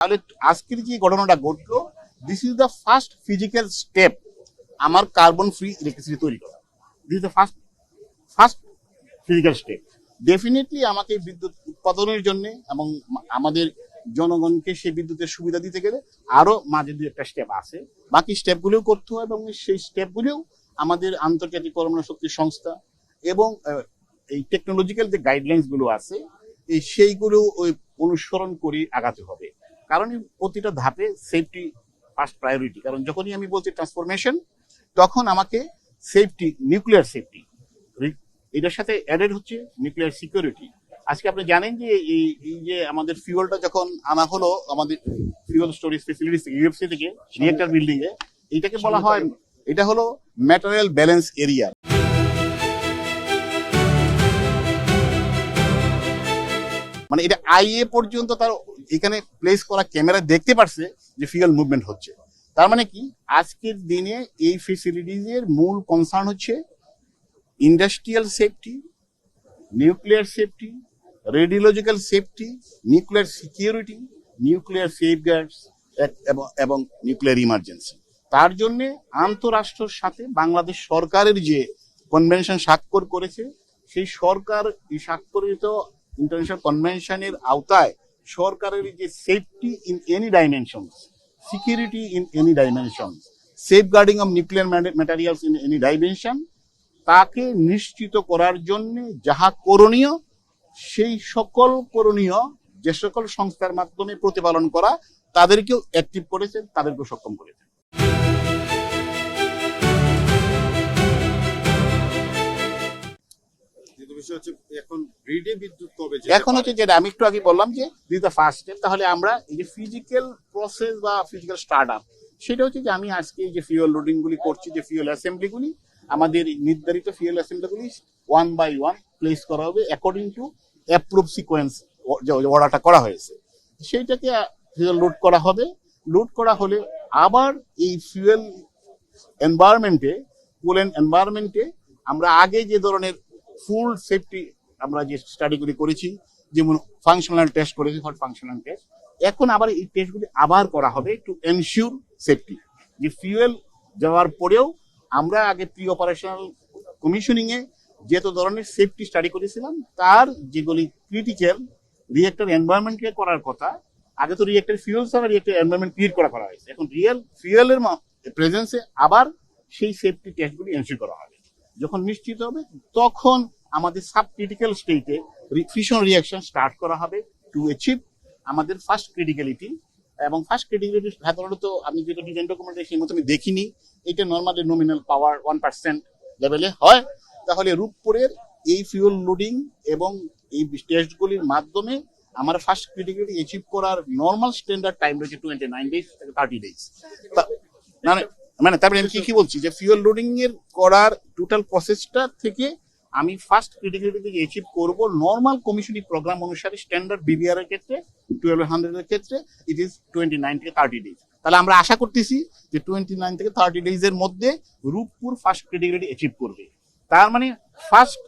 তাহলে আজকের যে ঘটনাটা ঘটলো, this is the first physical step আমার কার্বন ফ্রি ইলেকট্রিসিটি তৈরি করা। This is the first first physical step. Definitely আমাকে বিদ্যুৎ উৎপাদনের জন্য এবং আমাদের জনগণকে সেই বিদ্যুতের সুবিধা দিতে গেলে আরো মাঝে দু একটা স্টেপ আছে, বাকি স্টেপগুলোও করতে হয় এবং সেই স্টেপগুলোও আমাদের আন্তর্জাতিক পরমাণু শক্তি সংস্থা এবং এই টেকনোলজিক্যাল যে গাইডলাইন্স গুলো আছে এই সেইগুলো ওই অনুসরণ করে আগাতে হবে। কারণ প্রতিটা ধাপে সেফটি ফার্স্ট প্রায়োরিটি। কারণ যখনই আমি বলছি ট্রান্সফরমেশন, তখন আমাকে সেফটি, নিউক্লিয়ার সেফটি, এটার সাথে অ্যাডেড হচ্ছে নিউক্লিয়ার সিকিউরিটি। আজকে আপনি জানেন যে এই যে আমাদের ফিউলটা যখন আনা হলো আমাদের ফিউল স্টোরেজ ফেসিলিটিস থেকে, ইউএফসি থেকে রিয়েক্টর বিল্ডিং এ, এটাকে বলা হয়, এটা হলো ম্যাটেরিয়াল ব্যালেন্স এরিয়া। মানে এটা আইএ পর্যন্ত তার এখানে প্লেস করা ক্যামেরা দেখতে পারছে যে ফিউল মুভমেন্ট হচ্ছে। তার মানে কি, আজকের দিনে এই ফেসিলিটিজ এর মূল কনসার্ন হচ্ছে industrial safety, nuclear safety, radiological safety, nuclear security, nuclear সেফগার্ডস এবং নিউক্লিয়ার ইমার্জেন্সি। তার জন্য আন্তঃরাষ্ট্রের সাথে বাংলাদেশ সরকারের যে কনভেনশন স্বাক্ষর করেছে, সেই সরকার স্বাক্ষরিত ইন্টারন্যাশনাল কনভেনশনের আওতায় সরকারের যে safety in any dimension, security in any dimension, safeguarding of nuclear materials in any dimension, তাকে নিশ্চিত করার জন্য যাহা করণীয়, সেই সকল করণীয় যে সকল সংস্থার মাধ্যমে প্রতিপালন করা, তাদেরকেও অ্যাক্টিভ করেছেন, তাদেরকেও সক্ষম করেছেন। এখন হচ্ছে যেটা আমি একটু আগে বললাম যে দিস দ্য ফার্স্ট স্টেপ। তাহলে আমরা এই যে ফিজিক্যাল প্রসেস বা ফিজিক্যাল স্টার্ট আপ, সেটা হচ্ছে যে আমি আজকে এই যে ফিউল লোডিং গুলি করছি, যে ফিউল অ্যাসেম্বলি গুলি, আমাদের নির্ধারিত ফিউল অ্যাসেম্বলি গুলি 1 by 1 প্লেস করা হবে অ্যাকর্ডিং টু অ্যাপ্রুভ সিকোয়েন্স, যে অর্ডারটা করা হয়েছে সেইটাকে ফিউল লোড করা হবে। লোড করা হলে আবার এই ফিউল এনভায়রনমেন্টে, কুলেন্ট এনভায়রনমেন্টে আমরা আগে যে ধরনের ফুল সেফটি আমরা যে স্টাডিগুলি করেছি, যেমন ফাংশনাল টেস্ট করেছি, হট ফাংশনাল টেস্ট, এখন আবার এই টেস্টগুলি আবার করা হবে টু এনশিওর সেফটি। যে ফিউয়েল যাওয়ার পরেও আমরা আগে প্রি অপারেশনাল কমিশনিং এ যত ধরনের সেফটি স্টাডি করেছিলাম, তার যেগুলি ক্রিটিক্যাল রিয়েক্টর এনভায়রনমেন্টকে করার কথা, আগে তো রিয়েক্টর ফিউয়েল ছাড়া রিয়েক্টর এনভায়রনমেন্ট ক্রিয়েট করা হয়েছে, এখন রিয়েল ফিউয়েলের প্রেজেন্সে আবার সেই সেফটি টেস্টগুলি এনশিওর করা হবে। যখন নিশ্চিত হবে, তখন আমাদের সাব ক্রিটিক্যাল স্টেটে ফিশন রিঅ্যাকশন স্টার্ট করা হবে টু অ্যাচিভ আমাদের ফার্স্ট ক্রিটিক্যালিটি। এবং ফার্স্ট ক্রিটিক্যালিটি সাধারণত আমি যেটা ডিজাইন ডকুমেন্টে সেই মতো আমি দেখিনি, এটা নর্মালি নমিনাল পাওয়ার 1% লেভেলে হয়। তাহলে রূপপুরের এই ফিউল লোডিং এবং এই টেস্টগুলির মাধ্যমে আমার ফার্স্ট ক্রিটিক্যালিটি অ্যাচিভ করার নর্মাল স্ট্যান্ডার্ড টাইম রয়েছে 29 days থেকে 30 days। মানে তারপরে আমি কি বলছি, যে ফিউল লোডিং এর করার টোটাল প্রসেসটা থেকে আমি ফার্স্ট ক্রিটিক্যালিটি অ্যাচিভ করব নর্মাল কমিশনিং প্রোগ্রাম অনুসারে স্ট্যান্ডার্ড বিবিআর এর ক্ষেত্রে, 1200 এর ক্ষেত্রে ইট ইজ 29 থেকে 30 days। তাহলে আমরা আশা করতেছি যে 29 থেকে 30 days এর মধ্যে রূপপুর ফার্স্ট ক্রিটিক্যালিটি অ্যাচিভ করবে। তার মানে first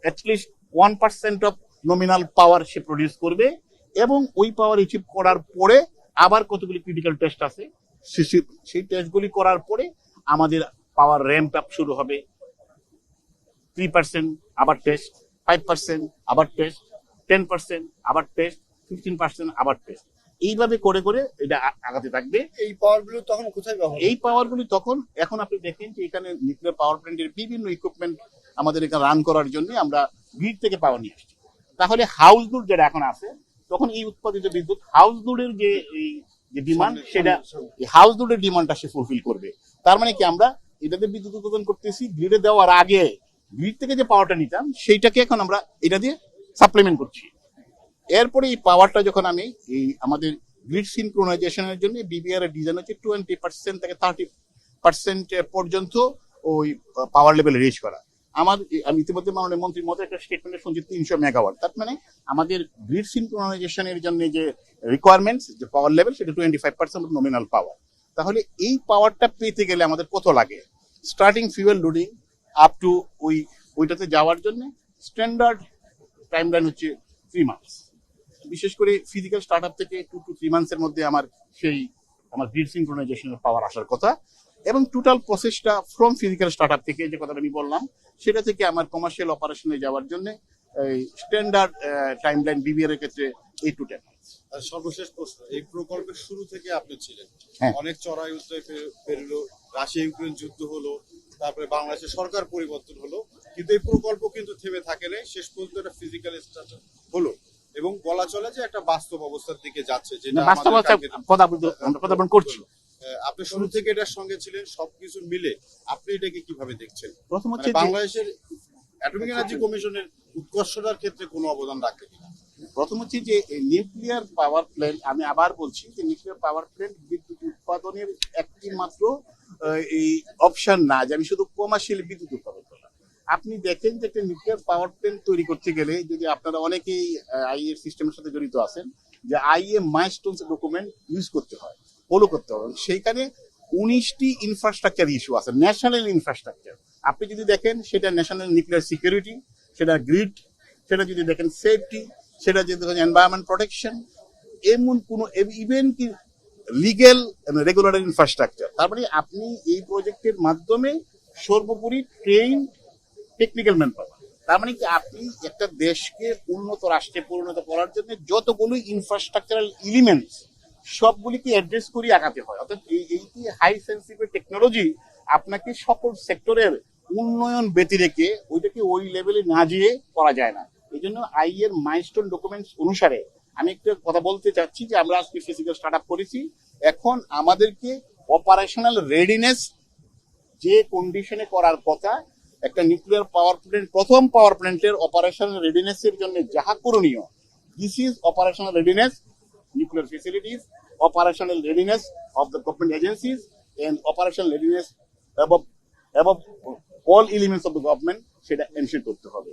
at least 1% of nominal power say produce করবে, এবং ওই পাওয়ার অ্যাচিভ করার পরে আবার কতগুলি ক্রিটিক্যাল টেস্ট আছে, সেই টেস্টগুলি করার পরে আমাদের পাওয়ার র্যাম্প আপ শুরু হবে। 3% আবার টেস্ট, 5% আবার টেস্ট, 10% আবার টেস্ট, 15% আবার টেস্ট, এইভাবে করে করে এটা আগাতে থাকবে। এই পাওয়ারগুলো তখন কোথায় পাবো? এই পাওয়ারগুলি তখন, এখন আপনি দেখেন যে এখানে নিউক্লিয়ার পাওয়ার প্ল্যান্টের বিভিন্ন ইকুইপমেন্ট আমাদের এখানে রান করার জন্য আমরা গ্রিড থেকে পাওয়ার নিয়ে আসছি। তাহলে হাউস লোড যেটা এখন আছে, তখন এই উৎপাদিত বিদ্যুৎ হাউস লোডের যে ডিমান্ড, সেটা হাউস লোডের ডিমান্ডটা সে ফুলফিল করবে। তার মানে কি, আমরা এটাতে বিদ্যুৎ উৎপাদন করতেছি, গ্রিডে দেওয়ার আগে গ্রিড থেকে যে পাওয়ারটা নিতাম সেইটাকে এখন আমরা এটা দিয়ে সাপ্লিমেন্ট করছি। এরপরে এই পাওয়ারটা যখন আমি এই আমাদের গ্রিড সিনক্রোনাইজেশনের জন্য বিবিআর এর ডিজাইন হচ্ছে 20% থেকে 30% পর্যন্ত ওই পাওয়ার লেভেল রিচ করা। আমি ইতিমধ্যে মাননীয় মন্ত্রীর মতো একটা স্টেটমেন্টে শুনছি 300 মেগাওয়াট। তার মানে আমাদের গ্রিড সিনক্রোনাইজেশনের জন্য যে রিকোয়ারমেন্টস, যে পাওয়ার লেভেল, সেটা 25% নমিনাল পাওয়ার। তাহলে এই পাওয়ারটা পেতে গেলে আমাদের কত লাগে? Starting fuel loading up to ওইটাতে যাওয়ার জন্য স্ট্যান্ডার্ড টাইমলাইন হচ্ছে 3 months। বিশেষ করে ফিজিক্যাল স্টার্ট আপ থেকে 2 to 3 মান্থসের মধ্যে আমার গ্রিড সিনক্রোনাইজেশনের পাওয়ার আসার কথা, এবং টোটাল প্রসেসটা ফ্রম ফিজিক্যাল স্টার্ট আপ থেকে যে কথাটা আমি বললাম সেটা থেকে আমার কমার্শিয়াল অপারেশনে যাওয়ার জন্য স্ট্যান্ডার্ড টাইমলাইন বিবিআর এর ক্ষেত্রে 8 to 10 months। আর সর্বশেষ প্রশ্ন, এই প্রকল্পের শুরু থেকে আপনি ছিলেন, হ্যাঁ। অনেক চড়াই উতরাই পেরলো, রাশিয়া ইউক্রেন যুদ্ধ হলো, তারপরে বাংলাদেশের সরকার পরিবর্তন হলো, কিন্তু এই প্রকল্প কিন্তু থেমে থাকে নাই, শেষ পর্যন্ত একটা ফিজিক্যাল স্ট্রাকচার হলো এবং বলা চলে যে একটা বাস্তব অবস্থার দিকে যাচ্ছে, যেটা বাস্তবতা কথা বলতে করছি। আপনি শুরু থেকে এটার সঙ্গে ছিলেন, সবকিছু মিলে আপনি এটাকে কিভাবে দেখছেন? প্রথম হচ্ছে মানে বাংলাদেশের অ্যাটমিক এনার্জি কমিশনের উৎকর্ষতার ক্ষেত্রে কোনো অবদান রাখে কিনা? প্রথম হচ্ছে যে নিউক্লিয়ার পাওয়ার প্ল্যান্ট, আমি আবার বলছি যে নিউক্লিয়ার পাওয়ার প্ল্যান্ট বিদ্যুৎ উৎপাদনের একটি মাত্র এই অপশন না যে আমি শুধু কমার্শিয়াল বিদ্যুৎ উৎপাদন করলাম। আপনি দেখেন যে একটা নিউক্লিয়ার পাওয়ার প্ল্যান্ট তৈরি করতে গেলে, যদি আপনারা অনেকেই আইএ সিস্টেমের সাথে জড়িত আছেন, যে আইএ মাইলস্টোনস ডকুমেন্ট ইউজ করতে হয়, ফলো করতে হবে। সেইখানে 19টি ইনফ্রাস্ট্রাকচার ইস্যু আছে, ন্যাশনাল ইনফ্রাস্ট্রাকচার। আপনি যদি দেখেন সেটা ন্যাশনাল নিউক্লিয়ার সিকিউরিটি, সেটা গ্রিড, সেটা যদি দেখেন সেফটি, সেটা যদি দেখেন এনভায়রনমেন্ট প্রোটেকশন, এমন কোন ইভেন কি লিগেল রেগুলেটরি ইনফ্রাস্ট্রাকচার। তার মানে আপনি এই প্রজেক্টের মাধ্যমে সর্বোপরি ট্রেন টেকনিক্যাল ম্যান পাওয়ার। তার মানে কি আপনি একটা দেশকে উন্নত রাষ্ট্রে পরিণত করার জন্য যতগুলো ইনফ্রাস্ট্রাকচারাল এলিমেন্টস সবগুলিকে অ্যাড্রেস করে আগাতে হয়। অর্থাৎ এইটি হাই সেন্সিটিভ টেকনোলজি আপনাকে সকল সেক্টরের উন্নয়ন ব্যতি রেখে ওইটাকে ওই লেভেলে না যেয়ে করা যায় না। এই জন্য আইএর মাইলস্টোন ডকুমেন্টস অনুসারে আমি একটা কথা বলতে চাচ্ছি যে আমরা আজকে ফিজিক্যাল স্টার্ট আপ করেছি, এখন আমাদেরকে অপারেশনাল রেডিনেস যে কন্ডিশনে করার কথা, একটা নিউক্লিয়ার পাওয়ার প্ল্যান্ট, প্রথম পাওয়ার প্ল্যান্টের অপারেশনাল রেডিনেসের জন্য যাহা করণীয়, this is operational readiness, nuclear facilities, operational readiness of the government agencies, and operational readiness above all elements of the government, সেটা এনশিওর করতে হবে।